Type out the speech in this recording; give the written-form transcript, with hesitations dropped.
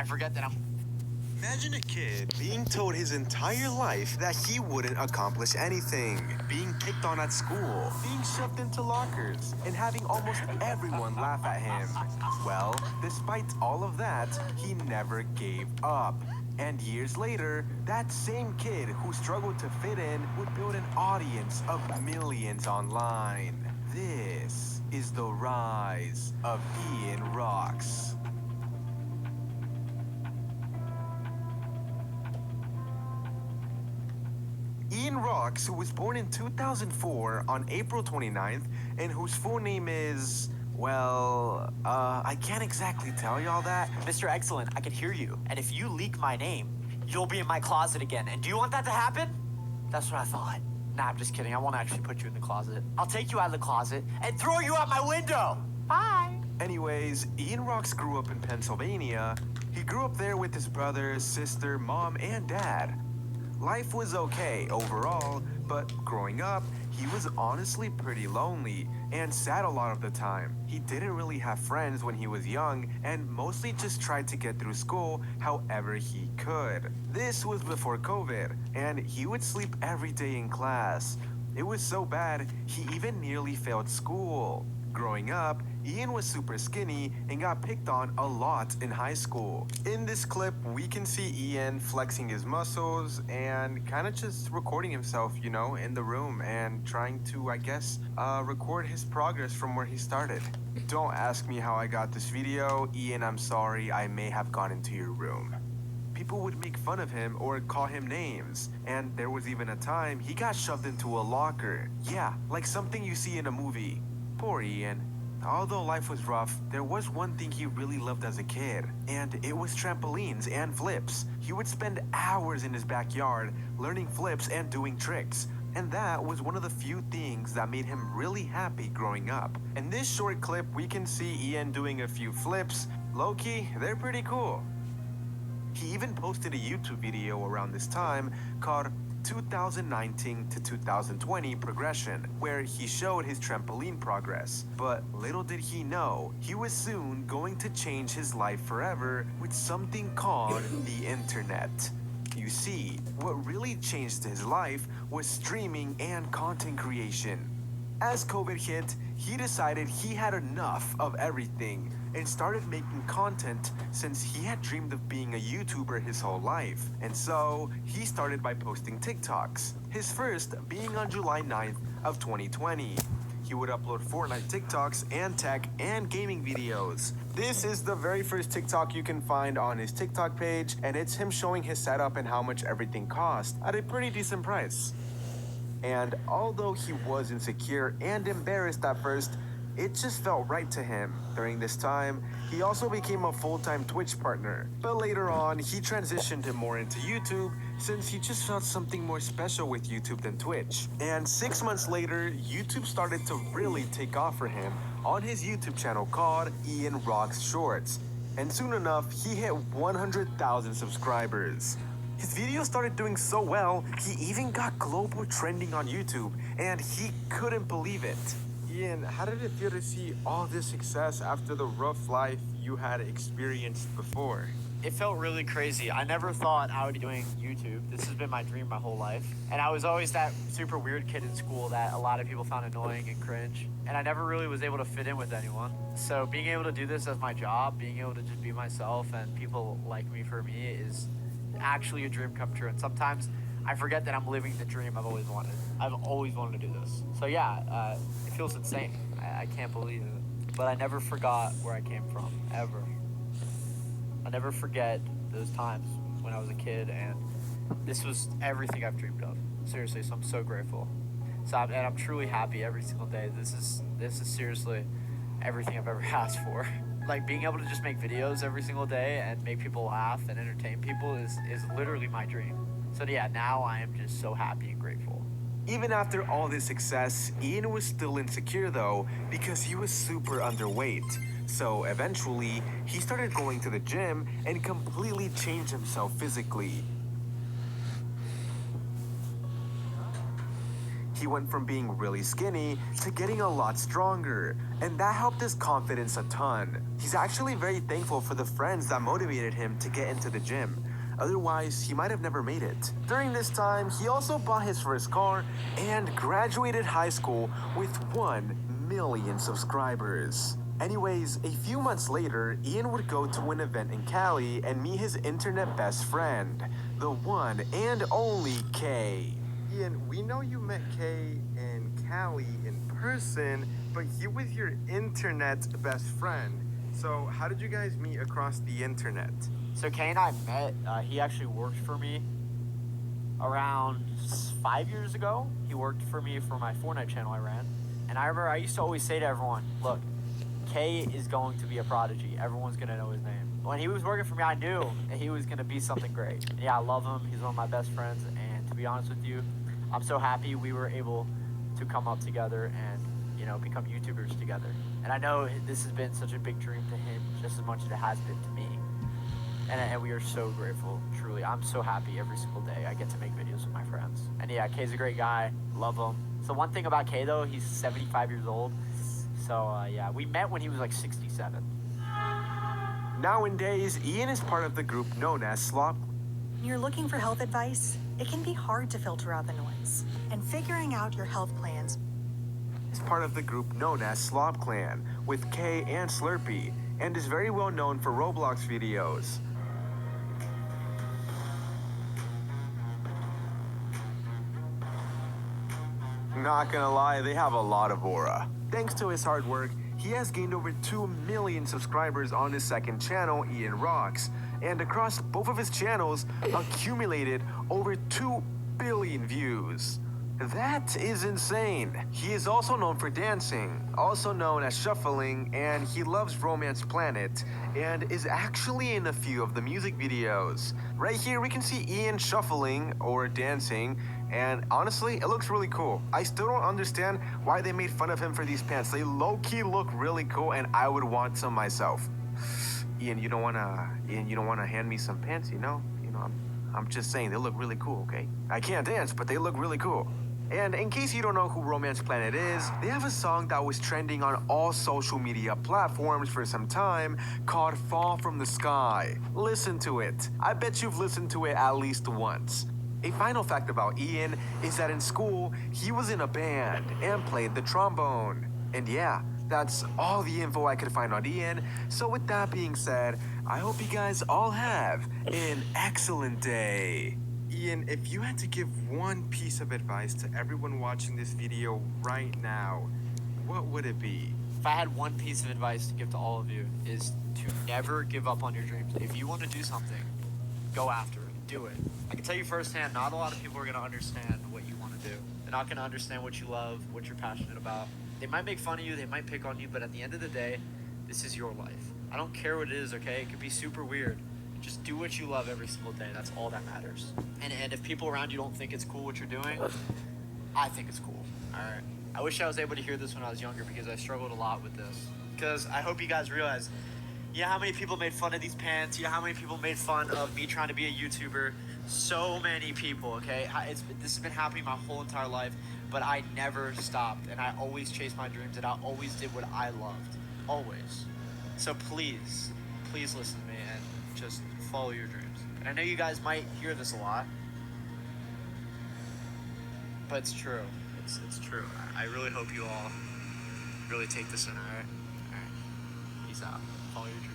I forget that I'm... Imagine a kid being told his entire life that he wouldn't accomplish anything, being picked on at school, being shoved into lockers, and having almost everyone laugh at him. Well, despite all of that, he never gave up. And years later, that same kid who struggled to fit in would build an audience of millions online. This is the rise of Ian Rocks. Ian Rocks, who was born in 2004 on April 29th, and whose full name is, well, I can't exactly tell y'all that. Mr. Excellent, I can hear you. And if you leak my name, you'll be in my closet again. And do you want that to happen? That's what I thought. Nah, I'm just kidding. I won't actually put you in the closet. I'll take you out of the closet and throw you out my window. Bye. Anyways, Ian Rocks grew up in Pennsylvania. He grew up there with his brother, sister, mom, and dad. Life was okay overall, but growing up, he was honestly pretty lonely and sad a lot of the time. He didn't really have friends when he was young and mostly just tried to get through school however he could. This was before COVID, and he would sleep every day in class. It was so bad, he even nearly failed school. Growing up, Ian was super skinny and got picked on a lot in high school. In this clip, we can see Ian flexing his muscles and kind of just recording himself, you know, in the room and trying to, I guess, record his progress from where he started. Don't ask me how I got this video. Ian, I'm sorry, I may have gone into your room. People would make fun of him or call him names, and there was even a time he got shoved into a locker. Yeah, like something you see in a movie. Poor Ian. Although life was rough, there was one thing he really loved as a kid, and it was trampolines and flips. He would spend hours in his backyard learning flips and doing tricks, and that was one of the few things that made him really happy growing up. In this short clip, we can see Ian doing a few flips. Low-key, they're pretty cool. He even posted a YouTube video around this time called 2019 to 2020 progression, where he showed his trampoline progress. But little did he know, he was soon going to change his life forever with something called the internet. You see, what really changed his life was streaming and content creation. As COVID hit, he decided he had enough of everything and started making content since he had dreamed of being a YouTuber his whole life. And so, he started by posting TikToks, his first being on July 9th of 2020. He would upload Fortnite TikToks and tech and gaming videos. This is the very first TikTok you can find on his TikTok page, and it's him showing his setup and how much everything cost at a pretty decent price. And although he was insecure and embarrassed at first, it just felt right to him. During this time, he also became a full-time Twitch partner. But later on, he transitioned him more into YouTube since he just felt something more special with YouTube than Twitch. And 6 months later, YouTube started to really take off for him on his YouTube channel called Ian Rocks Shorts. And soon enough, he hit 100,000 subscribers. His videos started doing so well, he even got global trending on YouTube, and he couldn't believe it. Ian, how did it feel to see all this success after the rough life you had experienced before? It felt really crazy. I never thought I would be doing YouTube. This has been my dream my whole life. And I was always that super weird kid in school that a lot of people found annoying and cringe. And I never really was able to fit in with anyone. So being able to do this as my job, being able to just be myself and people like me for me is actually a dream come true. And sometimes I forget that I'm living the dream I've always wanted. I've always wanted to do this. So yeah, it feels insane. I can't believe it. But I never forgot where I came from, ever. I never forget those times when I was a kid, and this was everything I've dreamed of. Seriously, so I'm so grateful. And I'm truly happy every single day. This is seriously everything I've ever asked for. Like, being able to just make videos every single day and make people laugh and entertain people is literally my dream. So yeah, now I am just so happy and grateful. Even after all this success, Ian was still insecure though, because he was super underweight. So eventually, he started going to the gym and completely changed himself physically. He went from being really skinny to getting a lot stronger, and that helped his confidence a ton. He's actually very thankful for the friends that motivated him to get into the gym. Otherwise, he might have never made it. During this time, he also bought his first car and graduated high school with 1 million subscribers. Anyways, a few months later, Ian would go to an event in Cali and meet his internet best friend, the one and only Kay. Ian, we know you met Kay in Cali in person, but he was your internet best friend. So how did you guys meet across the internet? So Kay and I met. He actually worked for me around 5 years ago. He worked for me for my Fortnite channel I ran. And I remember I used to always say to everyone, look, Kay is going to be a prodigy. Everyone's going to know his name. When he was working for me, I knew that he was going to be something great. And yeah, I love him. He's one of my best friends. And to be honest with you, I'm so happy we were able to come up together and, become YouTubers together. And I know this has been such a big dream to him just as much as it has been to me. And we are so grateful, truly. I'm so happy every single day I get to make videos with my friends. And yeah, Kay's a great guy. Love him. So one thing about Kay, though, he's 75 years old. So yeah, we met when he was like 67. Nowadays, Ian is part of the group known as Slop. When you're looking for health advice, it can be hard to filter out the noise. And figuring out your health plans Is part of the group known as Slop Clan with Kay and Slurpee, and is very well known for Roblox videos. Not gonna lie, they have a lot of aura. Thanks to his hard work, he has gained over 2 million subscribers on his second channel, Ian Rocks, and across both of his channels, accumulated over 2 billion views. That is insane. He is also known for dancing, also known as shuffling, and he loves Romance Planet, and is actually in a few of the music videos. Right here we can see Ian shuffling or dancing, and honestly, it looks really cool. I still don't understand why they made fun of him for these pants. They low-key look really cool, and I would want some myself. Ian, you don't wanna hand me some pants, I'm just saying, they look really cool, okay? I can't dance, but they look really cool. And in case you don't know who Romance Planet is, they have a song that was trending on all social media platforms for some time called Fall From the Sky. Listen to it. I bet you've listened to it at least once. A final fact about Ian is that in school, he was in a band and played the trombone. And yeah, that's all the info I could find on Ian. So with that being said, I hope you guys all have an excellent day. Ian, if you had to give one piece of advice to everyone watching this video right now, what would it be? If I had one piece of advice to give to all of you, is to never give up on your dreams. If you want to do something, go after it. Do it. I can tell you firsthand, not a lot of people are going to understand what you want to do. They're not going to understand what you love, what you're passionate about. They might make fun of you, they might pick on you, but at the end of the day, this is your life. I don't care what it is, okay? It could be super weird. Just do what you love every single day. That's all that matters. And if people around you don't think it's cool what you're doing, I think it's cool. All right. I wish I was able to hear this when I was younger because I struggled a lot with this. Because I hope you guys realize, how many people made fun of these pants? How many people made fun of me trying to be a YouTuber? So many people, okay? This has been happening my whole entire life, but I never stopped, and I always chased my dreams, and I always did what I loved. Always. So please listen to me and just follow your dreams. And I know you guys might hear this a lot, but it's true. It's true. I really hope you all really take this in, all right? All right. Peace out. Follow your dreams.